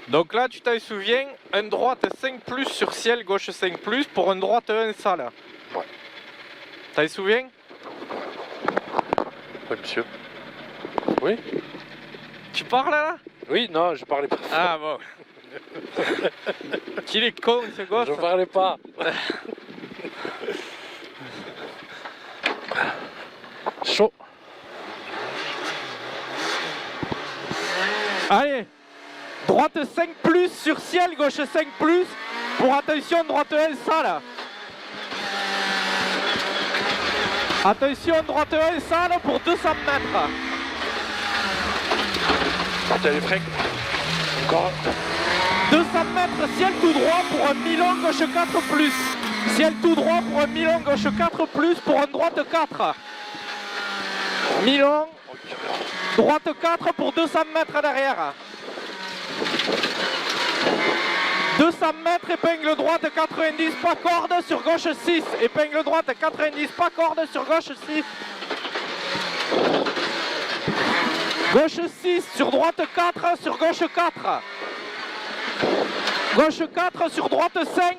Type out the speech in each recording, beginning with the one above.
Donc là, tu t'en souviens, un droite 5 plus sur ciel, gauche 5 plus, pour un droite 1 ça là. Ouais. T'en souviens? Oui, monsieur. Oui? Tu parles là? Oui, non, je parlais pas. Ah bon. Qu'il est con ce gosse. Je parlais pas. Chaud. Allez, droite 5 plus sur ciel, gauche 5 plus, pour attention, droite 1 ça là. Attention, droite 1 ça là pour 200 mètres. T'as les freins. Encore. 200 mètres, ciel tout droit pour un mi-long, gauche 4 plus. Ciel tout droit pour un mi-long, gauche 4 plus, pour un droite 4. Mi-long, droite 4 pour 200 mètres derrière. 200 mètres, épingle droite 90, pas corde, sur gauche 6. Épingle droite 90, pas corde, sur gauche 6. Gauche 6, sur droite 4, sur gauche 4. Gauche 4, sur droite 5.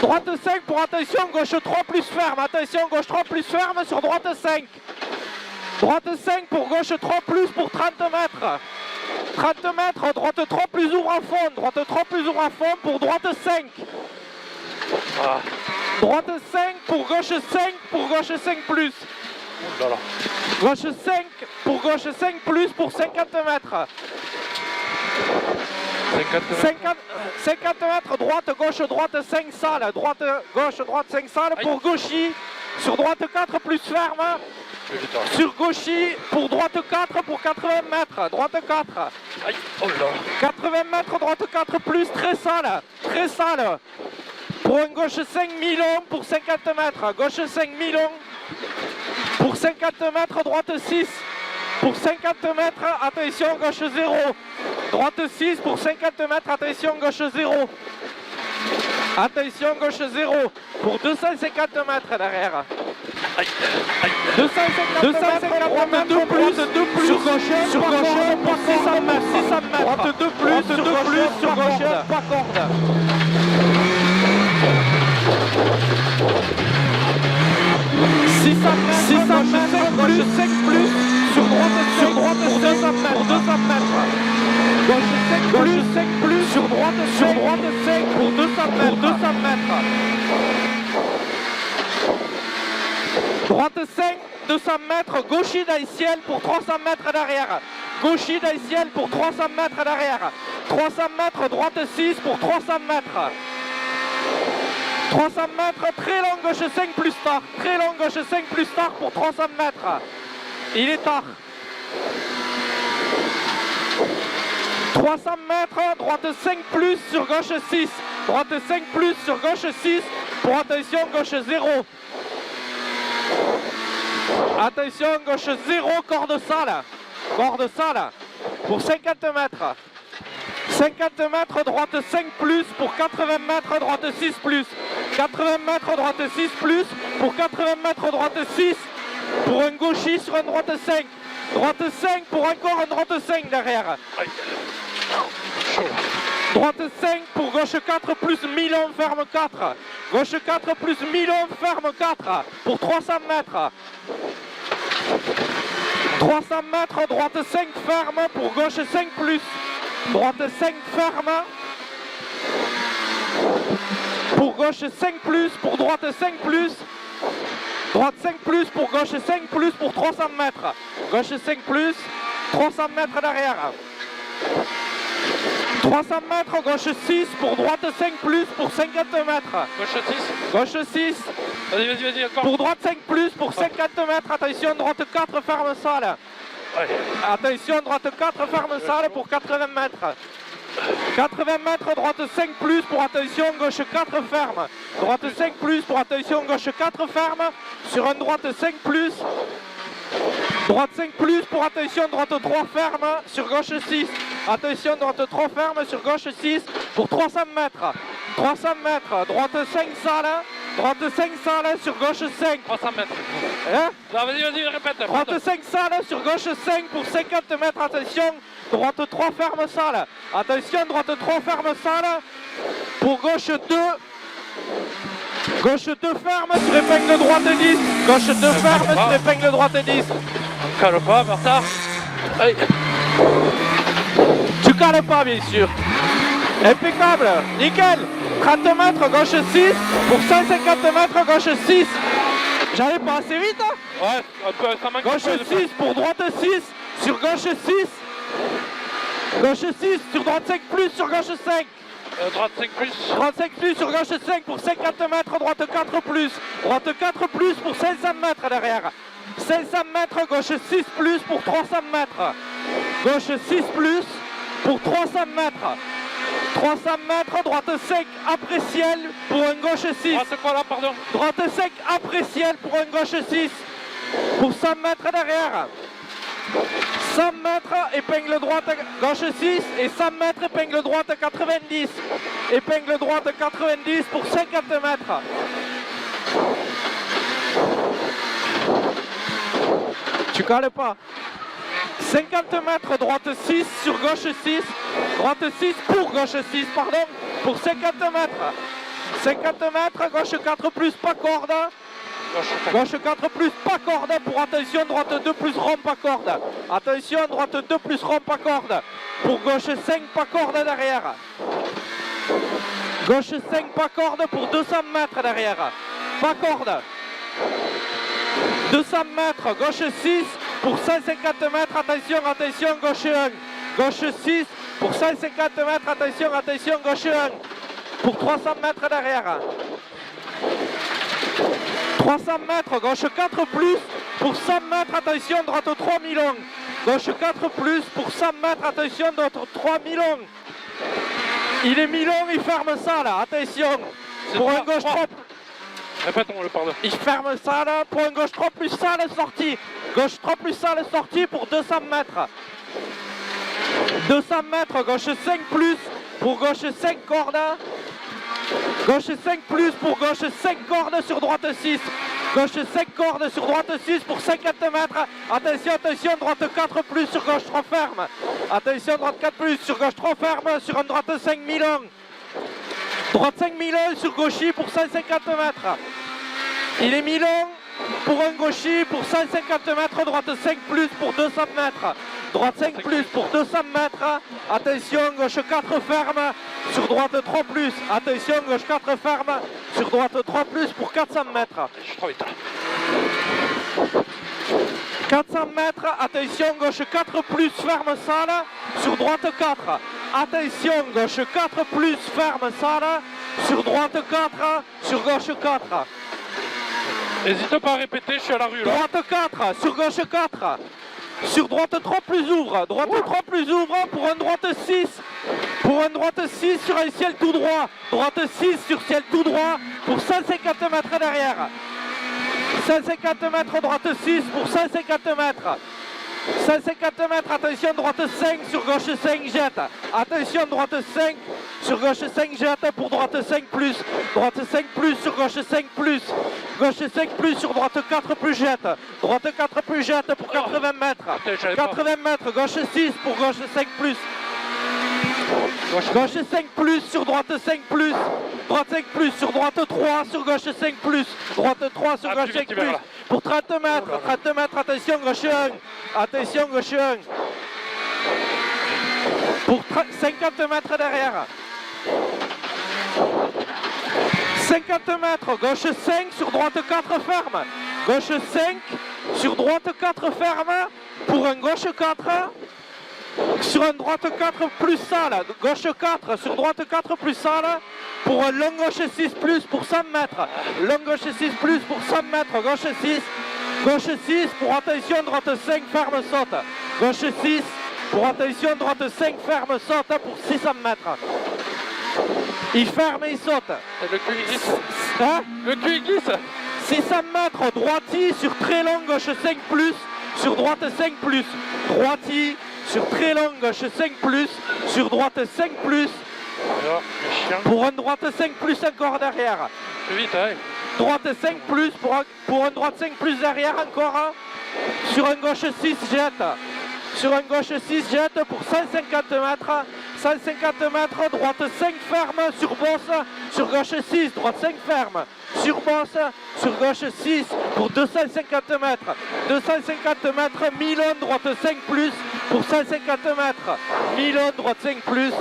Droite 5 pour attention, gauche 3 plus ferme. Attention, gauche 3 plus ferme, sur droite 5. Droite 5 pour gauche 3 plus pour 30 mètres. 30 mètres, droite 3 plus ouvre à fond. Droite 3 plus ouvre à fond pour droite 5. Ah. Droite 5 pour gauche 5 pour gauche 5 plus. Là, là. Gauche 5 pour gauche 5 plus pour 50 mètres. 50 mètres, droite, gauche, 5 salles. Droite, gauche, 5 salles pour gauchy. Sur droite 4 plus ferme. Sur gauchy pour droite 4 pour 80 mètres. Droite 4. Aïe. Oh là. 80 mètres, droite 4 plus, très sale. Très sale. Pour un gauche 5 mi-long pour 50 mètres. Gauche 5 mi-long pour 50 mètres, droite 6. Pour 50 mètres, attention, gauche 0. Droite 6 pour 50 mètres, attention, gauche 0. Attention, gauche 0. Pour 250 mètres derrière. Aïe. Aïe. 250 mètres, 2 plus, sur gauche, pour 600 mètres. Droite 2 plus, sur gauche, pas corde. 600 mètres, gauche 5 plus, sur droite, pour 200 mètres. Gauche 5 plus, sur droite 5 pour 200 mètres. Droite 5, 200 mètres, gauchy dans le ciel pour 300 mètres derrière. Gauchy dans le ciel pour 300 mètres derrière. 300 mètres, droite 6 pour 300 mètres. 300 mètres, très long, gauche 5 plus tard. Très long, gauche 5 plus tard pour 300 mètres. Il est tard. 300 mètres, droite 5 plus sur gauche 6. Droite 5 plus sur gauche 6 pour attention, gauche 0. Attention, gauche 0, corde sale. Corde sale pour 50 mètres. 50 mètres, droite 5 plus pour 80 mètres, droite 6 plus. 80 mètres, droite 6 plus pour 80 mètres, droite 6 pour un gauchy sur un droite 5. Droite 5 pour encore un droite 5 derrière. Droite 5 pour gauche 4 plus mi-long ferme 4. Gauche 4 plus mi-long ferme 4 pour 300 mètres. 300 mètres, droite 5 ferme pour gauche 5 plus. Droite 5 ferme. Pour gauche 5 plus, pour droite 5 plus. Droite 5 plus, pour gauche 5 plus pour 300 mètres. Gauche 5 plus, 300 mètres derrière. 300 mètres, gauche 6, pour droite 5 plus, pour 50 mètres. Gauche 6. Gauche 6. Vas-y, encore. Pour droite 5 plus, pour 50 mètres. Attention, droite 4, ferme salle. Allez. Attention, droite 4, ferme salle pour 80 mètres. 80 mètres, droite 5 plus pour attention, gauche 4 ferme. Droite 5 plus pour attention, gauche 4 ferme. Sur un droite 5 plus. Droite 5 plus pour attention, droite 3 ferme. Sur gauche 6. Attention, droite 3 ferme sur gauche 6 pour 300 mètres. 300 mètres, droite 5 salle. Droite 5 sale, sur gauche 5. 300 mètres. Hein? Non, vas-y, répète. Droite 5 sale, sur gauche 5 pour 50 mètres, attention. Droite 3 ferme sale. Attention, droite 3 ferme sale. Pour gauche 2. Gauche 2 ferme, sur épingle droite 10. Gauche 2 ferme, sur épingle droite 10. Calme pas, Martha. Aïe. Tu cales pas, bien sûr. Impeccable, nickel. 30 mètres, gauche 6. Pour 150 mètres, gauche 6. J'allais pas assez vite, hein? Ouais, un peu, ça manque Gauche un peu de 6 pour droite 6. Sur gauche 6. Gauche 6, sur droite 5 plus, sur gauche 5. Droite 5 plus. Droite 5 plus, sur gauche 5 pour 50 mètres, droite 4 plus. Droite 4 plus pour 500 mètres derrière. 500 mètres, gauche 6 plus pour 300 mètres. Gauche 6 plus pour 300 mètres. 300 mètres, droite 5 après ciel pour un gauche 6. Ah, c'est quoi là, pardon? Droite 5 après ciel pour un gauche 6. Pour 100 mètres derrière. 100 mètres, épingle droite, gauche 6 et 100 mètres, épingle droite 90. Épingle droite 90 pour 50 mètres. Tu cales pas. 50 mètres, droite 6 sur gauche 6. Droite 6 pour gauche 6, pardon, pour 50 mètres. 50 mètres, gauche 4 plus, pas corde. Gauche 4 plus, pas corde pour attention, droite 2 plus, rond, pas corde. Attention, droite 2 plus, rond, pas corde. Pour gauche 5, pas corde derrière. Gauche 5, pas corde pour 200 mètres derrière. Pas corde. 200 mètres, gauche 6 pour 150 mètres, attention, attention, gauche 1. Gauche 6 pour 150 mètres, attention, attention, gauche 1. Pour 300 mètres derrière. 300 mètres, gauche 4 plus, pour 100 mètres, attention, droite 3 mi-long. Gauche 4 plus, pour 100 mètres, attention, droite 3 mi-long. Il est mi-long, il ferme ça là, attention. Pour un gauche 3 plus. Répète-moi le pardon. Il ferme ça là, pour un gauche 3 plus sale sortie. Gauche 3 plus sale sortie pour 200 mètres. 200 mètres, gauche 5 plus, pour gauche 5 cordes. Gauche 5 plus pour gauche 5 cordes sur droite 6. Gauche 5 cordes sur droite 6 pour 50 mètres. Attention, attention, droite 4 plus sur gauche 3 ferme. Attention, droite 4 plus sur gauche 3 ferme sur une droite 5 mi-long. Droite 5 mi-long sur gauchy pour 150 mètres. Il est mi-long pour un gauchy pour 150 mètres. Droite 5 plus pour 200 mètres. Droite 5 plus pour 200 mètres. Attention, gauche 4 ferme sur droite 3 plus. Attention, gauche 4 ferme sur droite 3 plus pour 400 mètres. Je suis trop vite. 400 mètres, attention, gauche 4 plus ferme sale sur droite 4. Attention, gauche 4 plus ferme sale sur droite 4, sur gauche 4. N'hésite pas à répéter, je suis à la rue là. Droite 4, sur gauche 4. Sur droite 3 plus ouvre. Droite 3 plus ouvre pour un droite 6. Pour un droite 6 sur un ciel tout droit. Droite 6 sur ciel tout droit pour 150 mètres derrière. 150 mètres, droite 6 pour 150 mètres. 150 mètres, attention, droite 5 sur gauche 5 jette. Attention, droite 5 sur gauche 5 jette pour droite 5 plus. Droite 5 plus sur gauche 5 plus. Gauche 5 plus sur droite 4 plus jette. Droite 4 plus jette pour 80 mètres. 80 mètres, gauche 6 pour gauche 5 plus. Gauche 5 plus sur droite 5 plus. Droite 5 plus sur droite 3 sur gauche 5 plus. Droite 3 sur gauche 5 plus. Pour 30 mètres, 30 mètres, attention, gauche 1. Attention, gauche 1. Pour 50 mètres derrière. 50 mètres, gauche 5 sur droite 4 ferme. Gauche 5 sur droite 4 ferme. Pour un gauche 4. Sur un droite 4 plus sale, gauche 4, sur droite 4 plus sale, pour un long gauche 6 plus pour 100 mètres. Long gauche 6 plus pour 100 mètres, gauche 6. Gauche 6 pour attention, droite 5, ferme saute. Gauche 6 pour attention, droite 5, ferme saute pour 600 mètres. Il ferme et il saute. Et le cul il glisse. Hein? Le cul il glisse. 600 mètres, droiti sur très long, gauche 5 plus, sur droite 5 plus. Droiti sur très long, gauche 5 plus, sur droite 5 plus. Alors, le chien. Pour un droite 5 plus encore derrière. Plus vite, hein. droite 5 plus, pour un droite 5 plus derrière encore. Sur un gauche 6, jette. Sur un gauche 6, jette pour 150 mètres. 150 mètres, droite 5 ferme, sur bosse, sur gauche 6, droite 5 ferme, sur bosse, sur gauche 6 pour 250 mètres. 250 mètres, Milon, droite 5 plus pour 150 mètres. Milon, droite 5 plus.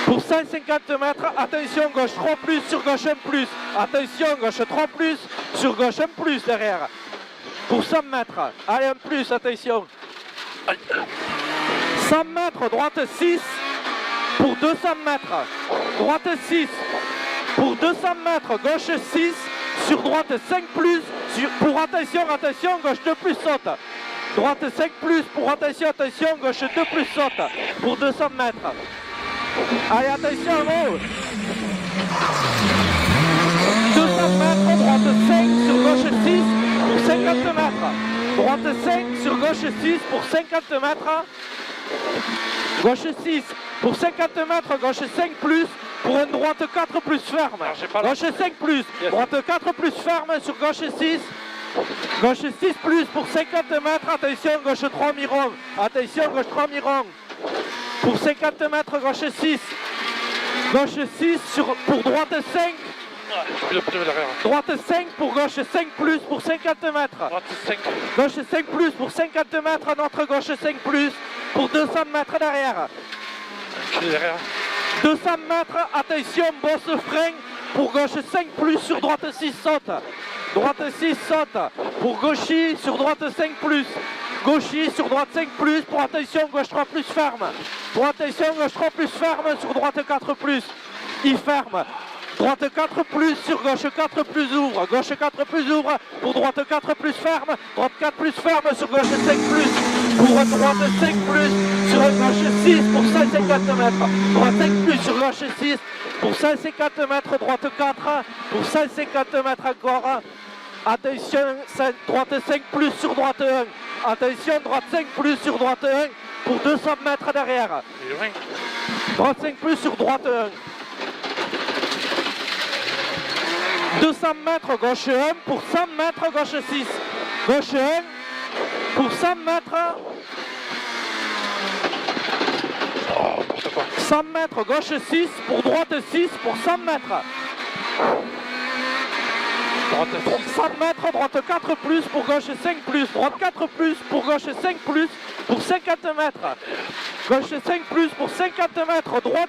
Pour 150 mètres, attention, gauche 3 plus, sur gauche 1 plus. Attention, gauche 3 plus, sur gauche 1 plus derrière. Pour 100 mètres, allez 1 plus, attention. 100 mètres, droite 6 pour 200 mètres. Droite 6 pour 200 mètres, gauche 6, sur droite 5 plus, pour attention, gauche 2 plus saute. Droite 5 plus pour attention, gauche 2 plus saute pour 200 mètres. Allez, attention, gros. 200 mètres, droite 5 sur gauche 6 pour 50 mètres. Droite 5 sur gauche 6 pour 50 mètres. Gauche 6 pour 50 mètres, gauche 5 plus pour une droite 4 plus ferme. Gauche 5 plus, droite 4 plus ferme sur gauche 6. Gauche 6 plus pour 50 mètres, attention, gauche 3 miron. Attention, gauche 3 miron. Pour 50 mètres, gauche 6. Gauche 6 pour droite 5. Droite 5 pour gauche 5 plus pour 50 mètres. Gauche 5 plus pour 50 mètres, notre gauche 5 plus pour 200 mètres derrière. 200 mètres, attention, bosse frein pour gauche 5 plus sur droite 6 saute. Droite 6 saute pour gauchy sur droite 5 plus. Gauchy sur droite 5 plus pour attention, gauche 3 plus ferme. Pour attention, gauche 3 plus ferme sur droite 4 plus. Il ferme. Droite 4 plus sur gauche 4 plus ouvre. Gauche 4 plus ouvre pour droite 4 plus ferme. Droite 4 plus ferme sur gauche 5 plus. Pour droite 5 plus sur gauche 6 pour 150 mètres. Droite 5 plus sur gauche 6 pour 150 mètres. Droite 4 pour 150 mètres encore. Attention, droite 5 plus sur droite 1. Attention, droite 5 plus sur droite 1 pour 200 mètres derrière. Droite 5 plus sur droite 1. 200 mètres, gauche 1 pour 100 mètres, gauche 6. Gauche 1 pour 100 mètres. 100 mètres, gauche 6 pour droite 6 pour 100 mètres. 100 mètres, droite 4 plus pour gauche 5 plus. Droite 4 plus pour gauche 5 plus pour 50 mètres. Gauche 5 plus pour 50 mètres. Droite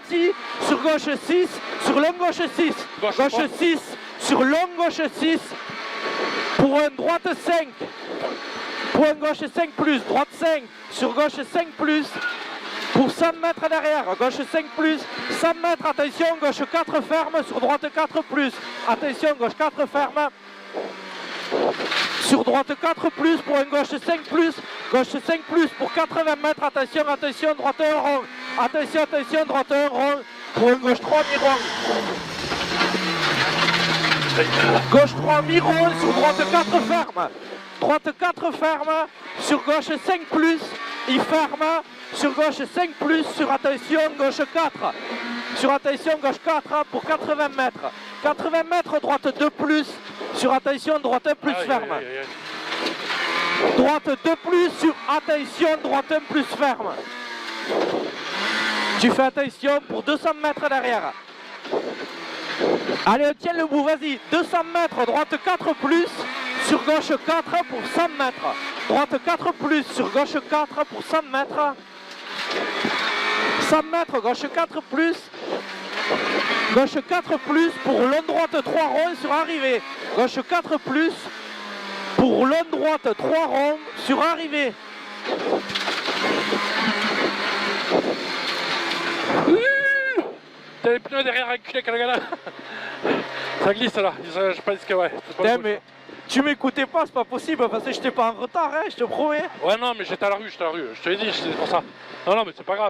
sur gauche 6 sur long gauche 6. Gauche 6 sur long gauche 6 pour une droite 5. Pour une gauche 5 plus. Droite 5 sur gauche 5 plus. Pour 100 mètres derrière, gauche 5 plus, 100 mètres, attention, gauche 4 ferme, sur droite 4 plus, attention, gauche 4 ferme, sur droite 4 plus, pour une gauche 5 plus, gauche 5 plus, pour 80 mètres, attention, attention, droite 1 rond, attention, attention, droite 1 rond, pour une gauche 3 mi-rond. Gauche 3 mi-rond, sur droite 4 ferme, droite 4 ferme, sur gauche 5 plus, il ferme, sur gauche 5 plus, sur attention gauche 4. Sur attention gauche 4 pour 80 mètres. 80 mètres, droite 2 plus, sur attention droite 1 plus ferme. Droite 2 plus, sur attention droite 1 plus ferme. Tu fais attention pour 200 mètres derrière. Allez, tiens le bout, vas-y. 200 mètres, droite 4 plus, sur gauche 4 pour 100 mètres. Droite 4 plus, sur gauche 4 pour 100 mètres. 100 mètres, gauche 4 plus. Gauche 4 plus pour long droite 3 ronds sur arrivée. Gauche 4 plus pour long droite 3 ronds sur arrivée. T'as les pneus derrière avec le Calgala. Ça glisse là, je pense que ouais. Putain, mais tu m'écoutais pas, c'est pas possible, parce que j'étais pas en retard, hein, je te promets. Ouais non mais j'étais à la rue, je te l'ai dit, c'est pour ça. Non mais c'est pas grave.